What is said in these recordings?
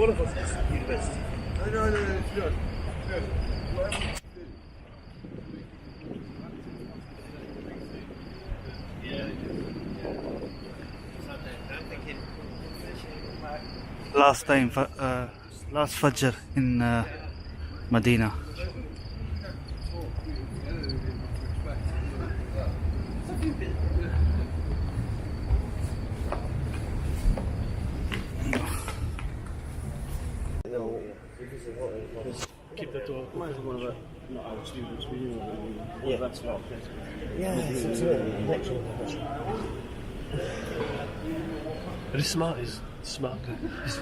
One of us is university. No, it's not. Last time, last Fajr in Medina. Keep the door. Might as well one of not our students, we Yeah. That's not. Yeah, it's next one. But he's smart, he's smart.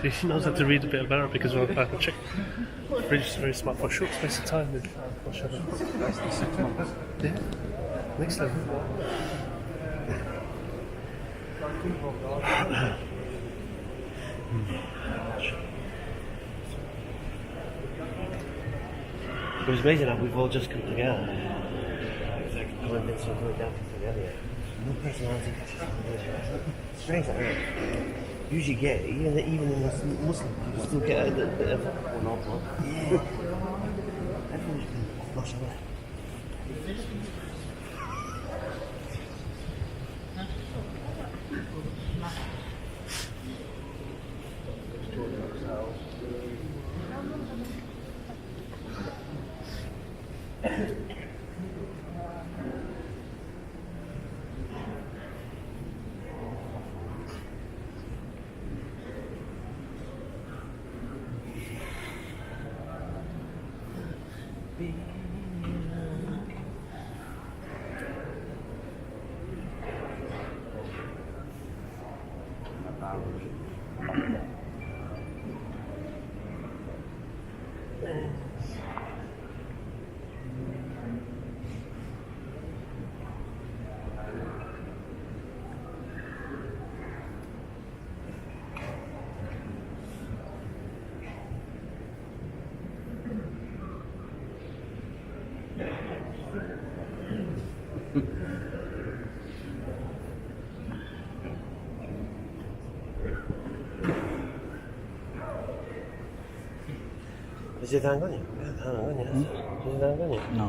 He knows how to read a bit of Arabic as well. I can check. Very smart for a short space of time. That's the 6 months. Yeah. Next level. It was amazing how we've all just come together. Coming in so good dancing together. No personality. Strange, isn't it? Usually get, even in the Muslim, you still get a little bit of one odd one. Yeah. Everyone's been flushed away. Is it hang on you? Is it hang on you? No.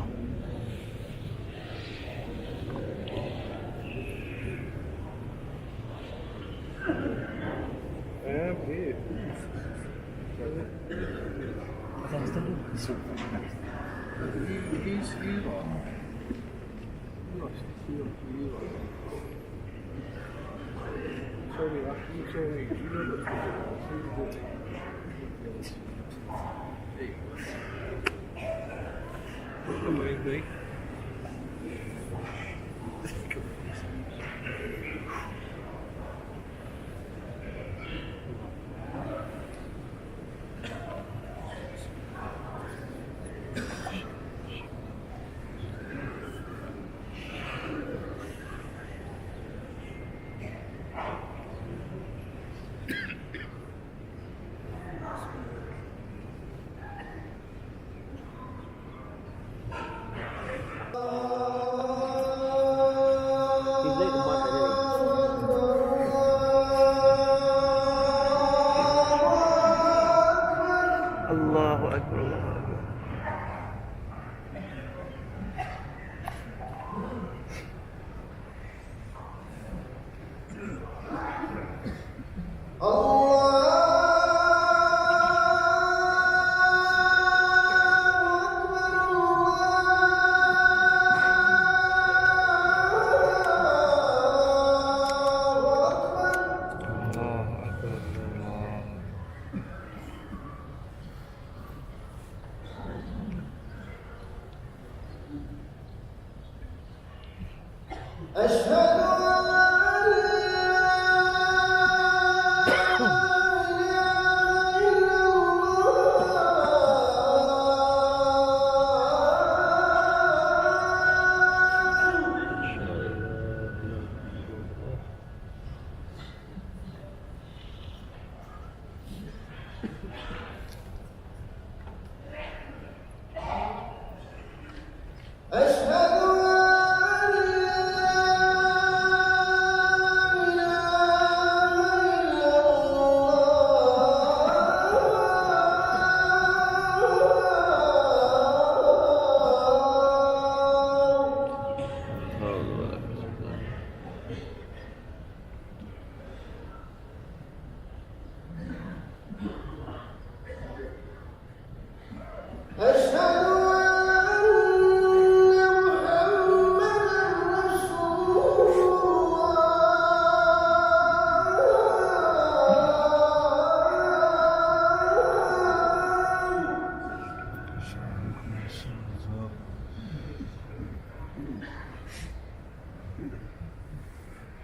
Allahu Akbar, Allahu Akbar.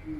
No.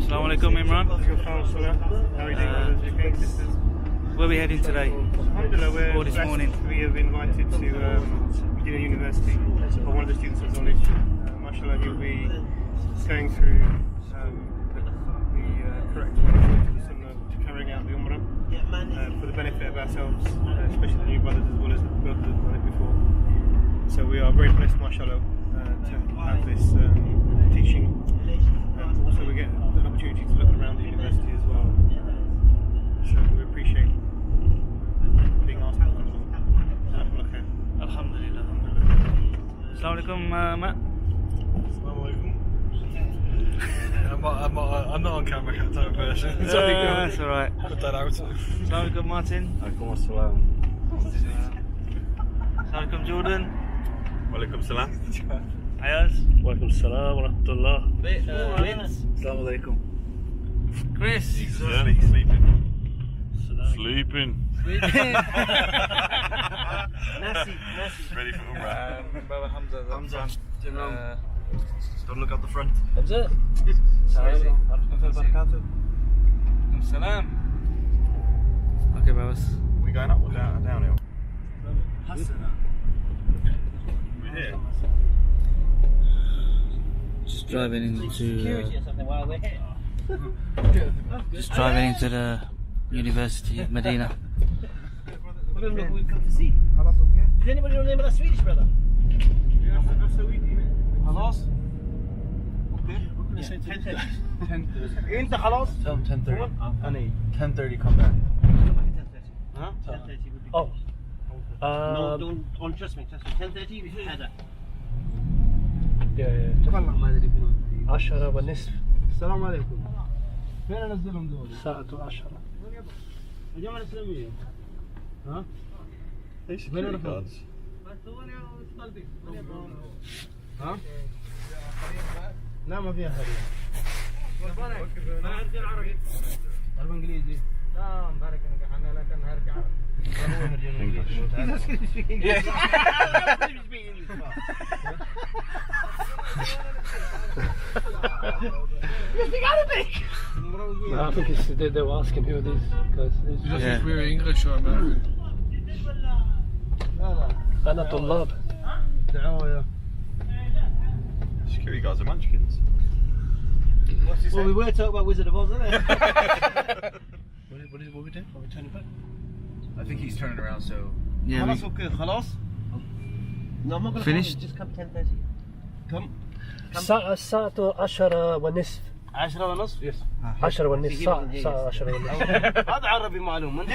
Assalamu alaikum, Imran. How are you doing, brothers? You okay? Where are we heading today? Alhamdulillah, Or this morning? we have been invited to Medina University by one of the students of knowledge. Mashallah, he'll be going through the correct way to the sunnah, to carrying out the Umrah for the benefit of ourselves, especially the new brothers as well as the brothers that have done it before. So we are very blessed, mashallah, to have this teaching. Also we get an opportunity to look around the university as well. So we appreciate being asked to come along. Alhamdulillah. Assalamu alaikum, Matt. Assalamu alaikum. I'm not on camera, can't type version. It's only That's alright. Put that out. Assalamualaikum Martin. Waalaikumsalam. Assalamualaikum Jordan. Walaikum salam. Ayaz. Waalaikumsalam wa rahmatullah. Vince. Assalamualaikum. Chris. He's early, sleeping. Nasi. Ready for Umrah. Brother Hamza. Don't look up the front. Hamza. Salam. Okay, brothers. We going up or downhill? We're here. Just driving into Security or something while we're here. the University of Medina. What do we come to see? Does anybody know the name of that Swedish brother? خلاص؟ انت خلاص؟ Tell him 10:30. Honey, 10:30 come back. 10:30 would be good. No, don't trust me. 10:30 we should have that. والله ما ادري فين 10 والنصف السلام عليكم. فين انزلهم دول؟ ساعة 10. الجامعة الإسلامية. ها؟ They security guards. ها؟ لا ما فيها خريطة. عربي انجليزي. لا مبارك انك احنا لكن هرجع عربي. I think they were asking who are these guys. Yeah. If we're English or American. أنا طلاب. Security guards are munchkins. Well, we were talking about Wizard of Oz, isn't it? What we doing? Are we turning back? I think he's turning around, so. Yeah. خلاص اوكي خلاص. No, I'm not going to Finished? just come 10:30. Come. الساعة 10 والنصف. 10 ونص. Yes. 10 والنصف. ساعة 10 والنصف. هذا عربي معلوم انت.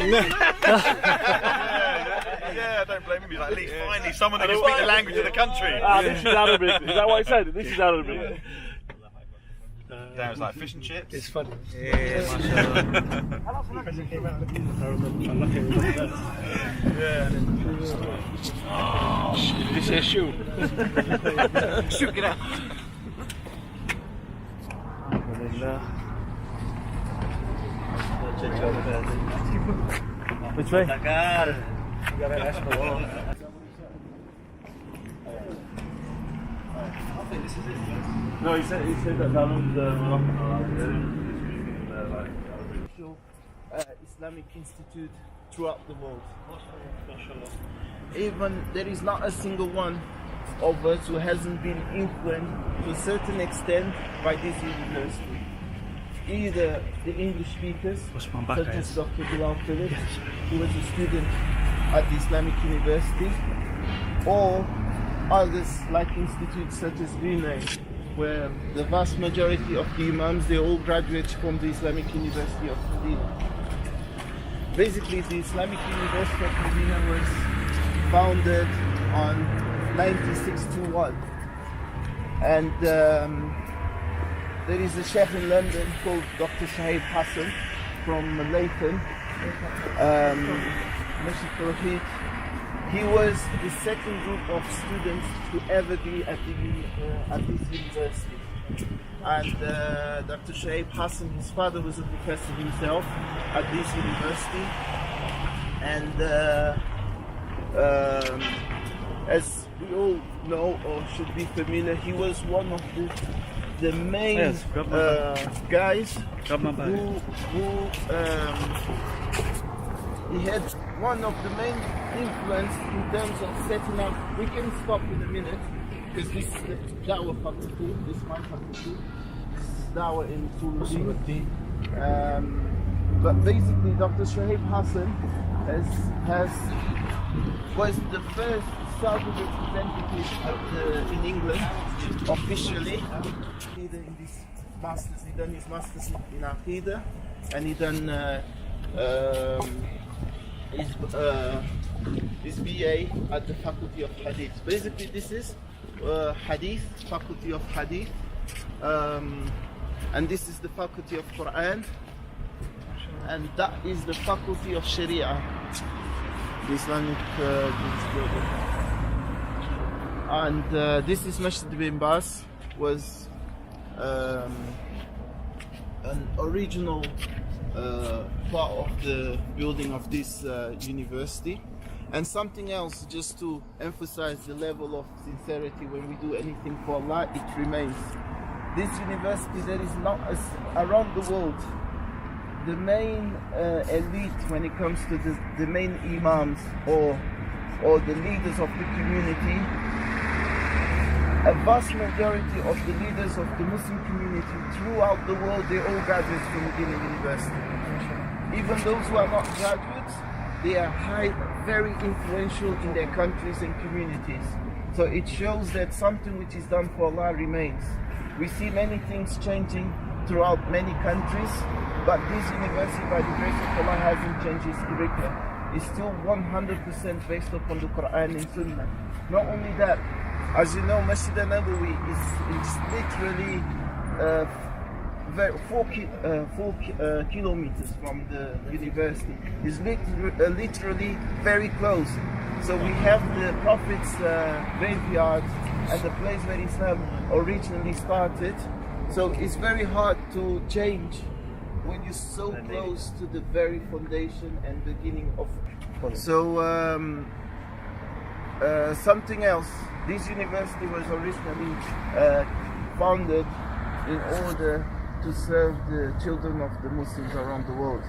Yeah, I don't blame him. He's like, at least finally someone that can speak the language of the country. This is Arabic. Is that what he said? This is Arabic. That was like fish and chips. It's funny. Yeah, This is shoe. شوف كده. Which way? No, he said that was Islamic Institute throughout the world. Even there is not a single one of us who hasn't been influenced to a certain extent by this university. Either the English speakers, such as Dr. Bilal Phillips, who was a student at the Islamic University, or others like institutes such as Brunei, where the vast majority of the imams, they all graduates from the Islamic University of Medina. Basically, the Islamic University of Medina was founded on 1961, and there is a sheikh in London called Dr. Shahid Hassan from Leighton, Masjid Tawheed. He was the second group of students to ever be at this university. And Dr. Shahid Hassan, his father was a professor himself at this university. And as we all know or should be familiar, he was one of the main guys who he had one of the main influence in terms of setting up. We can stop in a minute because this is the Dawah faculty, this is my faculty, this is Dawah in Tuluddin. But basically, Dr. Shahid Hassan was the first Saudi representative in England officially. He did his masters in Aqidah, and he done his BA at the Faculty of Hadith. Basically, this is Hadith, Faculty of Hadith. and this is the faculty of Quran, and that is the faculty of Sharia, the Islamic building. And this is Masjid bin Bas, was an original part of the building of this university. And something else, just to emphasize the level of sincerity when we do anything for Allah, it remains. This university, there is not around the world, the main elite when it comes to the main imams or the leaders of the community, a vast majority of the leaders of the Muslim community throughout the world, they all graduates from Medina University. Even those who are not graduates, they are very influential in their countries and communities. So it shows that something which is done for Allah remains. We see many things changing throughout many countries, but this university, by the grace of Allah, hasn't changed its curriculum. It's still 100% based upon the Quran and Sunnah. Not only that, as you know, Masjid al-Nabawi is literally 4 kilometers from the university. It's literally very close. So we have the Prophet's graveyard and the place where Islam originally started. So it's very hard to change when you're so close to the very foundation and beginning of. So something else. This university was originally founded in order to serve the children of the Muslims around the world,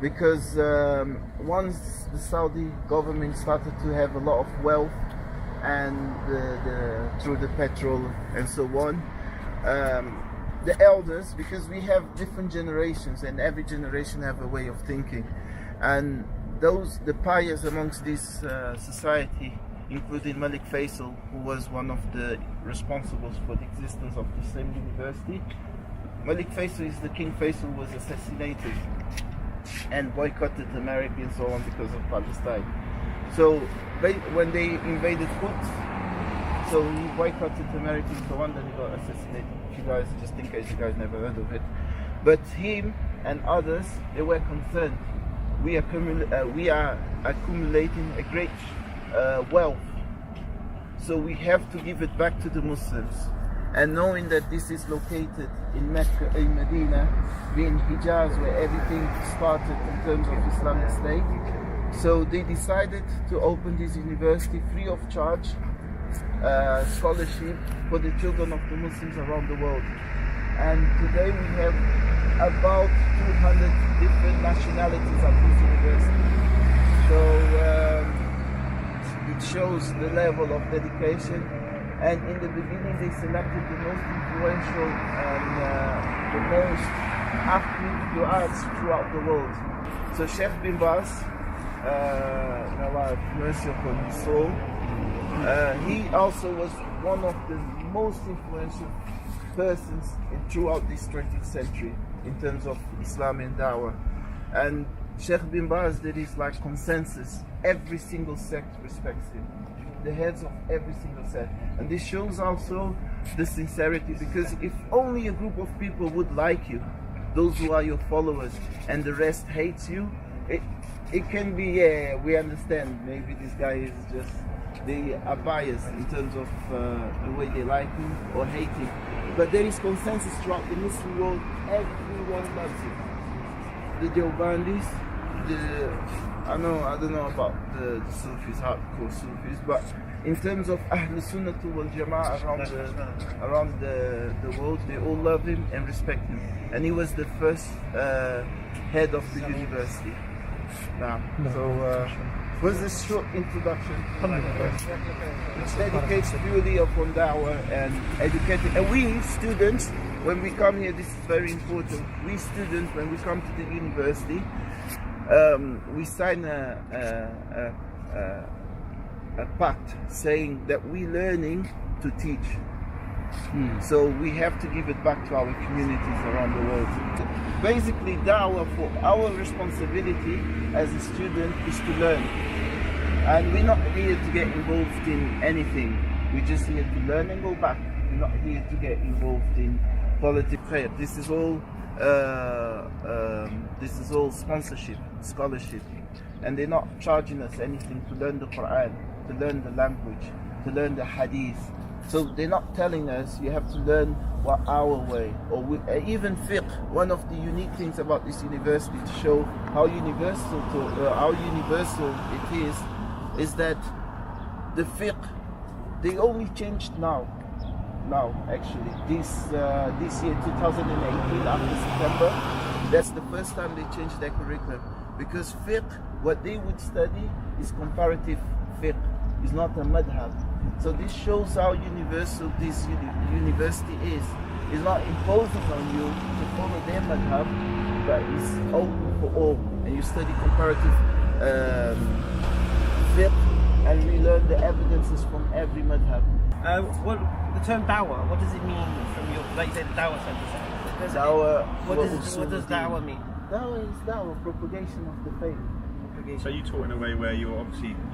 because once the Saudi government started to have a lot of wealth and through the petrol and so on, the elders, because we have different generations and every generation have a way of thinking, and the pious amongst this society, including Malik Faisal, who was one of the responsibles for the existence of the same university. Malik Faisal is the King Faisal, was assassinated and boycotted America and so on because of Palestine. So when they invaded Quds, so he boycotted America and so on, then he got assassinated. You guys, just in case you guys never heard of it. But him and others, they were concerned. We are accumulating a great wealth, so we have to give it back to the Muslims. And knowing that this is located in Mecca, in Medina, being Hijaz, where everything started in terms of Islamic State, so they decided to open this university free of charge, scholarship for the children of the Muslims around the world. And today we have about 200 different nationalities at this university. So it shows the level of dedication. And in the beginning they selected the most influential and the most active du'ats throughout the world. So Sheikh bin Bas, may Allah have mercy upon his soul, he also was one of the most influential persons throughout this 20th century in terms of Islam and Dawah. And Sheikh bin Baz, there is like consensus, every single sect respects him, the heads of every single sect. And this shows also the sincerity, because if only a group of people would like you, those who are your followers, and the rest hates you, it can be, yeah, we understand, maybe this guy is just, they are biased in terms of the way they like him or hate him. But there is consensus throughout the Muslim world, everyone loves him. The Deobandis, I don't know about the Sufis, hardcore Sufis, but in terms of Ahl Sunnah wal Jama'ah around the world, they all love him and respect him. And he was the first head of the university. Now, so was this short introduction, which dedicates purely upon da'wah and educating. And we students, when we come here, this is very important. We students, when we come to the university, we sign a pact saying that we're learning to teach. So we have to give it back to our communities around the world. Basically, da'wah, for our responsibility as a student is to learn. And we're not here to get involved in anything. We're just here to learn and go back. We're not here to get involved in politics, khier. This is all sponsorship, scholarship, and they're not charging us anything to learn the Quran, to learn the language, to learn the hadith. So they're not telling us you have to learn what our way, or even fiqh. One of the unique things about this university to show how universal it is that the fiqh, they only changed now actually this year 2018 after September. That's the first time they changed their curriculum, because fiqh, what they would study is comparative fiqh, it's not a madhab. So this shows how universal this university is. It's not imposing on you to follow their madhab, but it's open for all, and you study comparative fiqh, and we learn the evidences from every madhab. The term dawah, what does it mean from your, like you said, the dawah center? Dawah, what does dawah mean? Dawah is dawah, propagation of the faith. So you taught in a way where you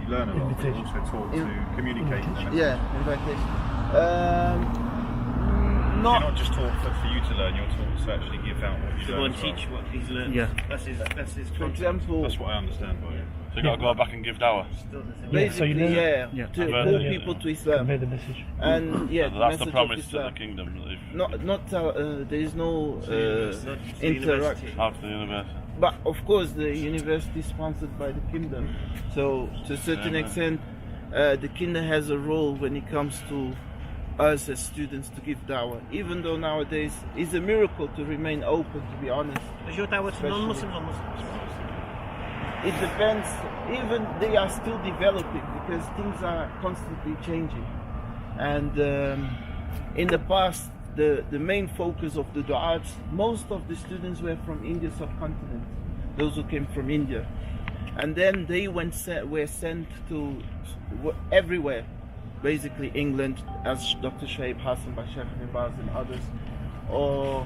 learn a lot, but you also taught to communicate. Yeah, invitation. You're not just taught for you to learn, you're taught to actually give out what you learn. To teach what he's learned. Yeah. That's his For example, that's what I understand by it. So you got to go back and give dawah. basically, to call people to Islam. Convey the message. And So the that's the message promise of to the Islam. kingdom. There is no interaction. Out to the university. But of course, the university is sponsored by the kingdom. So to a certain extent, the kingdom has a role when it comes to us as students to give dawah. Even though nowadays it's a miracle to remain open, to be honest. Is your dawah to non-Muslims or Muslims? It depends. Even they are still developing, because things are constantly changing. And in the past, the main focus of the du'ats, most of the students were from India subcontinent, those who came from India. And then they were sent to everywhere, basically England, as Dr. Shaib Hassan by Sheikh Ibn Baz and others, or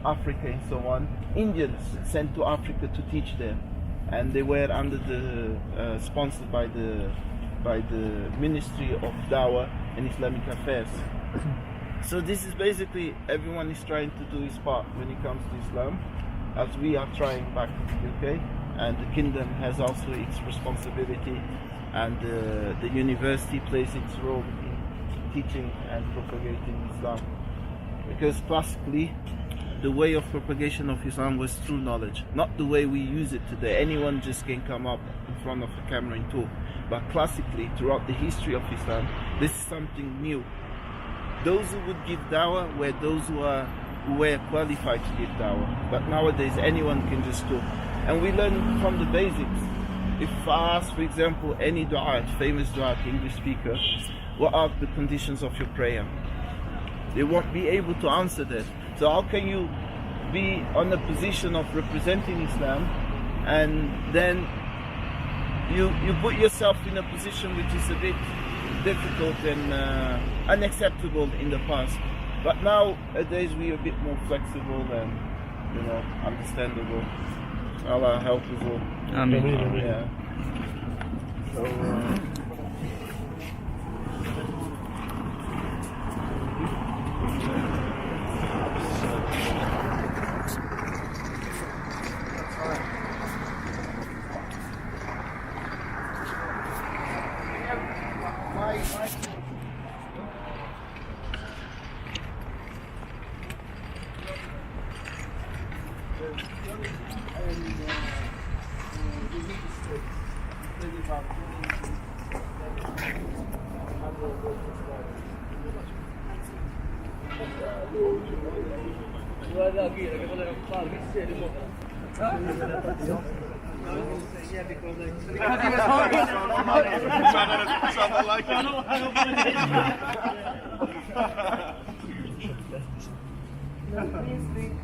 Africa and so on. Indians sent to Africa to teach there, and they were under the sponsored by the Ministry of Dawah and Islamic Affairs. So this is basically, everyone is trying to do his part when it comes to Islam, as we are trying back in the UK, and the kingdom has also its responsibility, and the university plays its role in teaching and propagating Islam. Because classically, the way of propagation of Islam was through knowledge, not the way we use it today. Anyone just can come up in front of a camera and talk. But classically, throughout the history of Islam, this is something new. Those who would give dawah were those who were qualified to give dawah. But nowadays, anyone can just talk. And we learn from the basics. If I ask, for example, any du'at, famous du'at, English speaker, what are the conditions of your prayer? They won't be able to answer that. So how can you be on a position of representing Islam, and then you put yourself in a position which is a bit difficult and unacceptable in the past. But nowadays we are a bit more flexible and understandable. Allah help us all. Amen. Yeah. So.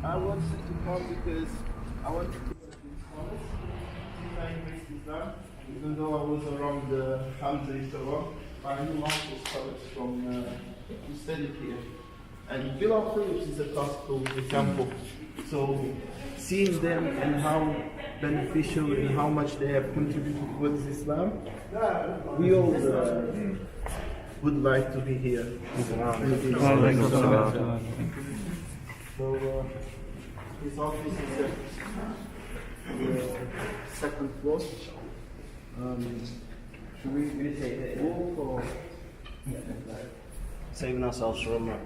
I wanted to come because I wanted to Islam, even though I was around the Hamza and so on, but I knew multiple scholars from who studied here. And Bill Phillips is a classical example. So seeing them and how beneficial and how much they have contributed towards Islam, we all would like to be here. So his office is the second floor. Should we walk or? Saving ourselves for Umrah.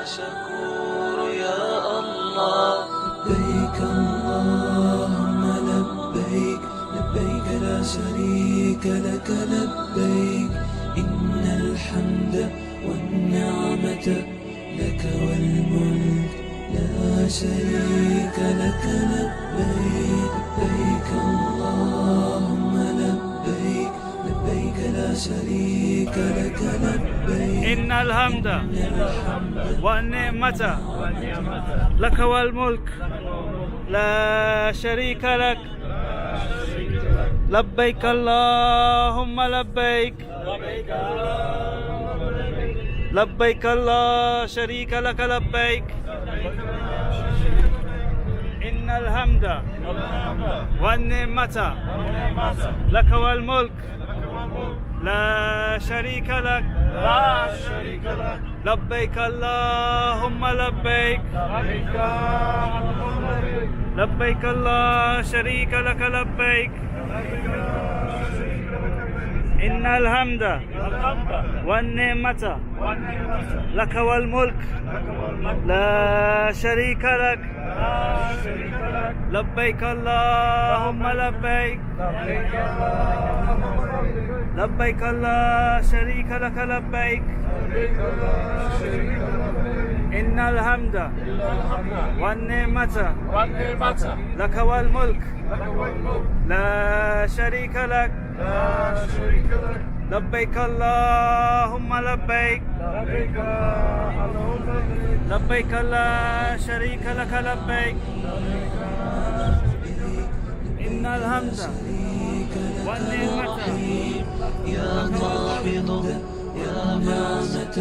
شكور يا الله لبيك اللهم لبيك لبيك لا شريك لك لبيك إن الحمد والنعمة لك والملك لا شريك لك لبيك لبيك اللهم لبيك لبيك لا شريك لك لبيك إن الحمد والنعمة لك والملك لا شريك لك لبيك اللهم لبيك لبيك لا شريك لك لبيك إن الحمد والنعمة لك والملك لا شريك لك لبيك اللهم لبيك لبيك لا شريك لك لبيك إن الحمد والنعمة لك والملك لا شريك لك لبيك اللهم لبيك لبيك لا شريك لك لبيك إن الحمد والنعمة لك والملك لا شريك لك لبيك اللهم لبيك لبيك لا شريك لك لبيك إن الحمد والنعمة يا قابض يا نعمة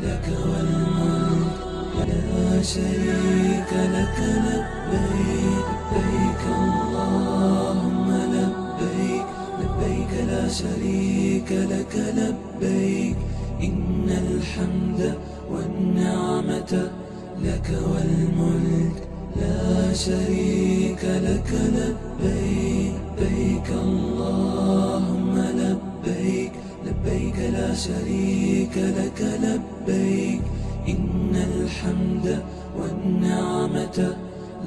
لك والملك لا شريك لك لبيك لبيك اللهم لبيك لبيك لا شريك لك لبيك إن الحمد والنعمة لك والملك لا شريك لك لبيك لبيك اللهم لبيك لبيك لا شريك لك لبيك إن الحمد والنعمة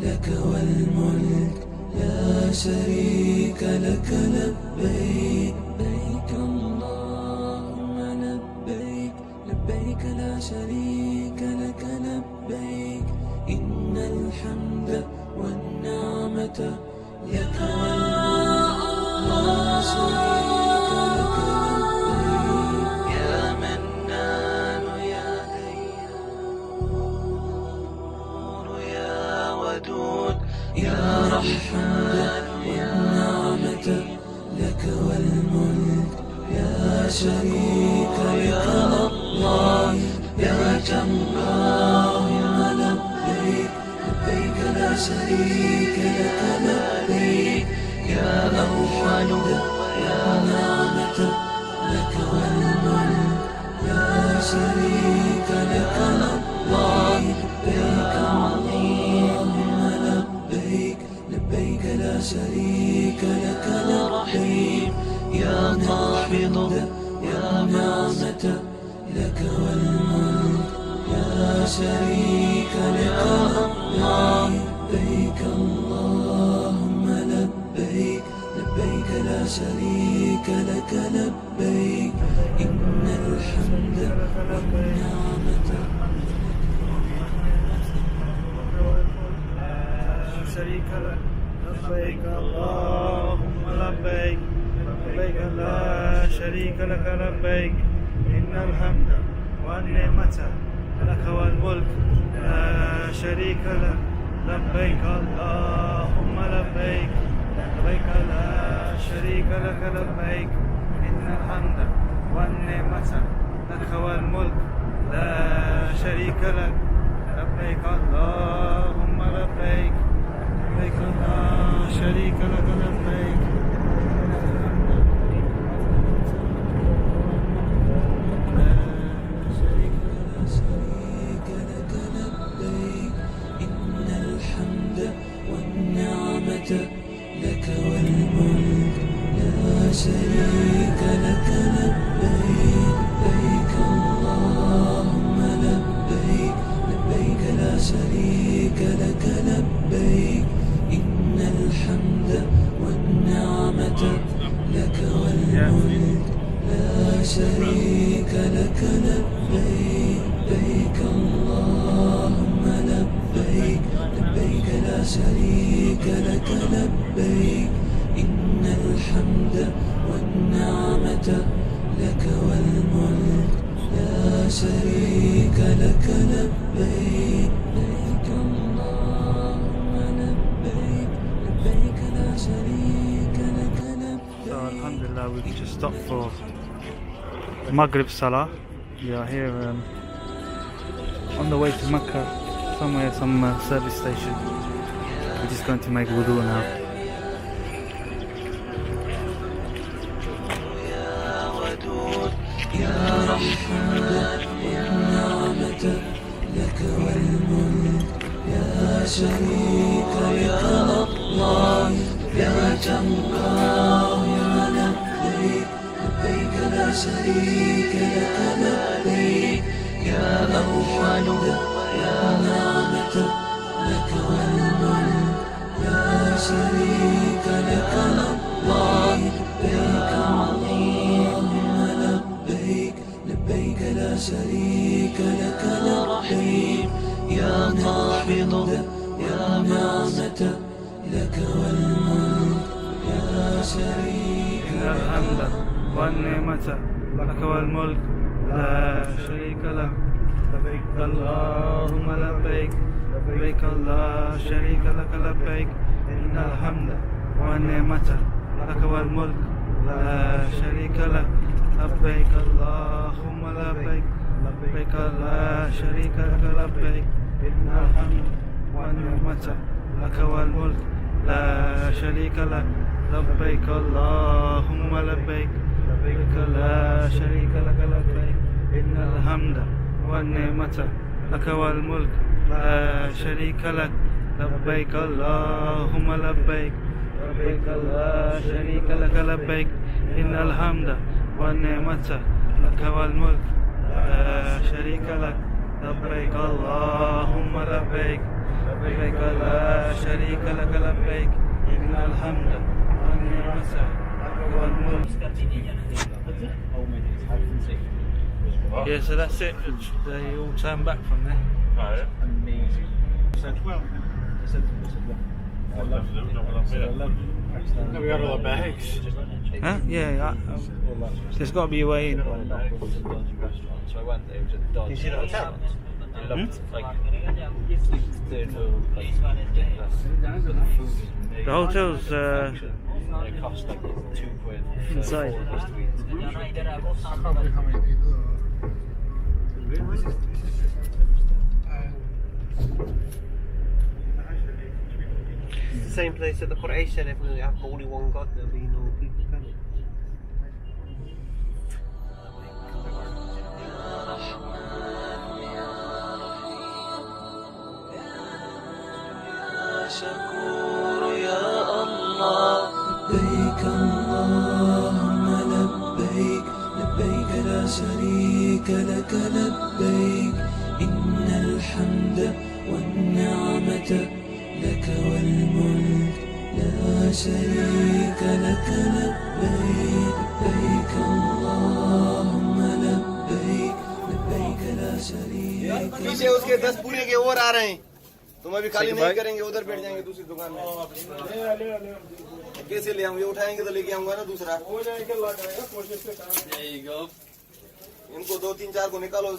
لك والملك لا شريك لك لبيك لبيك اللهم لبيك لبيك لا شريك لك لبيك إن الحمد والنعمة لك والملك لا شريك لك لبيك يا منان يا ديان يا ودود يا رحمن والنعمة لك والملك لا شريك لك الله لبيك اللهم لبيك لبيك لا شريك لك لبيك يا أول يا نعمة لك والملك لا شريك لك الله لبيك اللهم لبيك لبيك لا شريك لك لبيك يا قابض يا نعمة لك والملك لا شريك لك الله لبيك اللهم لبيك لبيك لا شريك لك لبيك إن الحمد والنعمة شريك لك لبيك اللهم لبيك لبيك لا شريك لك لبيك إن الحمد والنعمة لك والملك لا شريك لك لبيك اللهم لبيك لبيك لا شريك لك لبيك إن الحمد والنعمة لك والملك لا شريك لك لبيك شريك لك لبيك لك والملك لا شريك لك لبيك لبيك اللهم لبيك لبيك لا شريك لك لبيك إن الحمد والنعمة لك والملك لا شريك لك لبيك لبيك اللهم لبيك لبيك لا شريك لك لبيك إن الحمد والنعمة لك والملك لا شريك لك لبيك لبيك اللهم لبيك لبيك لا شريك لك لبيك. So alhamdulillah, we've just stopped for Maghrib Salah. We are here on the way to Mecca, somewhere, some service station. We're just going to make wudu now. يا رحمن والنعمة لك والملك لا شريك لك الله لبيك اللهم لبيك لبيك لا شريك لك لبيك يا أول يا نعمة لك والملك لا شريك لك الله لبيك اللهم لبيك لبيك لا شريك لك لبيك يا قابض يا نعمة لك والملك لا شريك إن الحمد والنعمة لك والملك لا شريك لك لبيك اللهم لبيك لبيك لا شريك لك لبيك إن الحمد والنعمة لك والملك لا شريك لك لبيك اللهم لبيك لبيك لا شريك لك لبيك إن الحمد والنعمة لك والملك لا شريك لك لبيك اللهم لبيك لبيك لا شريك لك لبيك إن الحمد والنعمة لك والملك لا شريك لك لبيك اللهم لبيك لبيك لا شريك لك لبيك إن الحمد والنعمة لك والملك لا شريك لك لبيك اللهم لبيك لبيك لا شريك لك لبيك إن الحمد والنعمة لك والملك. Yeah, so that's it. They all turn back from there. We got all our bags. Huh? Yeah, there's got to be a way in. So I went there, it was a dodgy restaurant. It looked like The hotel's it cost like £2 inside. for us to eat. It's the same place that the Qur'an said if we have only one God, there'll be no people coming. شكور يا الله لبيك اللهم لبيك لبيك لا شريك لك لبيك إن الحمد والنعمة لك والملك لا شريك لك لبيك لبيك اللهم لبيك لبيك لا شريك لك. पीछे उसके 10 पूरे के और आ रहे हैं, तुम अभी खाली नहीं करेंगे, उधर बैठ जाएंगे दूसरी दुकान में। कैसे ले आऊंगे? उठाएंगे तो लेके आऊंगा ना दूसरा। इनको 2-3-4 को निकालो।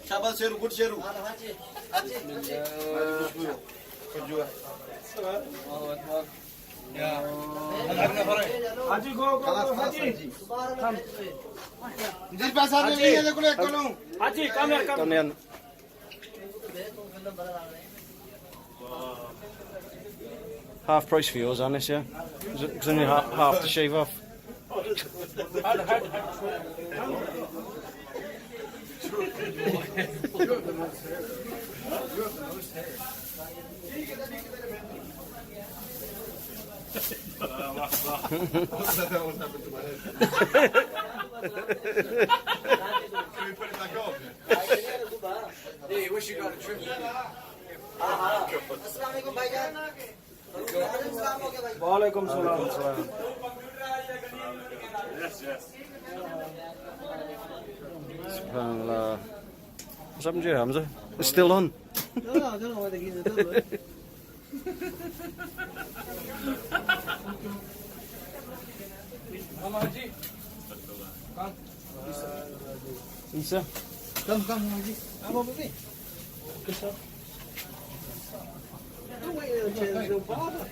शाबाश Sheru, good Sheru. Haji, go, Haji. Haji, come here, come. Half price for yours on this, yeah? It's only half to shave off. Hey, wish you got a trim. Assalamualaikum bhaiyan. Walaikum salam. Yes. Subhanallah. What's happened to you, Hamza? It's still on. No, I don't know what the geese are doing. Come, Haji. Come. Isa? Come, Haji. Come over me. Don't wait till the chair's so bother.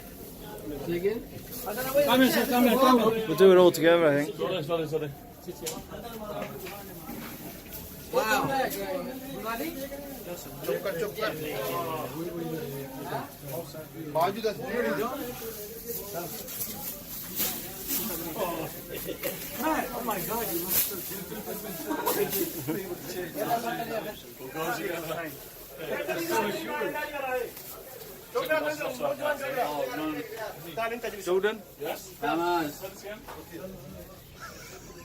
Say again? I don't know where the chair's so bother. We'll do it all together, I think. Sorry. Wow. Oh my God, you must Jordan? Yes.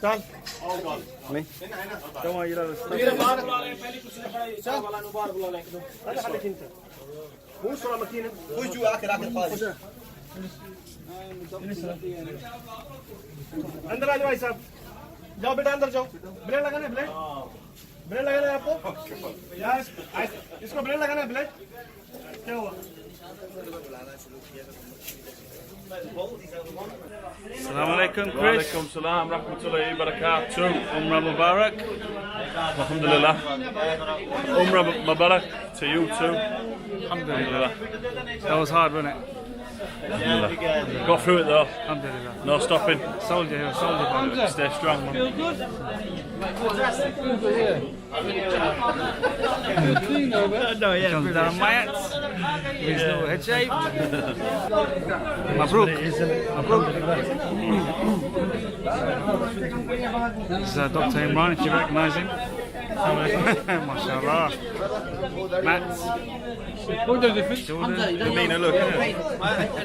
Done. All gone. Me? Don't worry, you don't. Push you आके रख पास अंदर आ जाओ भाई साहब जाओ बेटा अंदर जाओ ब्लेड लगाना है ब्लेड लगाना है आपको यस इसको ब्लेड लगाना है ब्लेड क्या हुआ Assalamu alaikum, Chris. Walaikum salam, rahmatullahi wa barakatuh. Umrah Mubarak. Alhamdulillah. Umrah Mubarak to you too. Alhamdulillah. That was hard, wasn't it? Alhamdulillah. Got through it though. Alhamdulillah. No stopping. Soldier, you're a soldier, brother. Stay strong, man. Feel good? Good thing though, man. No, yeah. Comes down Mayats. With his little head shave. Mabruk. This is Dr. Imran, if you recognise him. MashaAllah. Matt. What does it fit? Jordan. Mina, look. I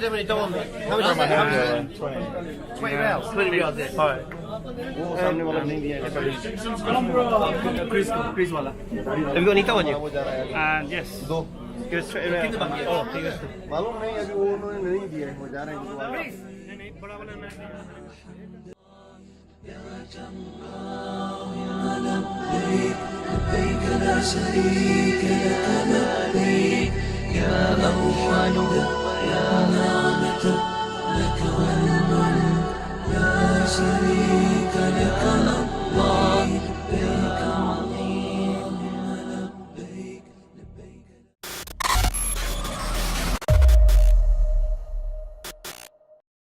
don't really don't want me. How much is my hand? 20 reals. 20 reals there. Alright. Chris wala. Have you got any on you? And yes. Give us 20 reals. Oh, ठीक है. मालूम नहीं अभी वो उन्होंने नहीं दिए वो जा रहे हैं لبيك لبيك لا شريك لك لبيك يا أول يا آخر لك الملك لا شريك لك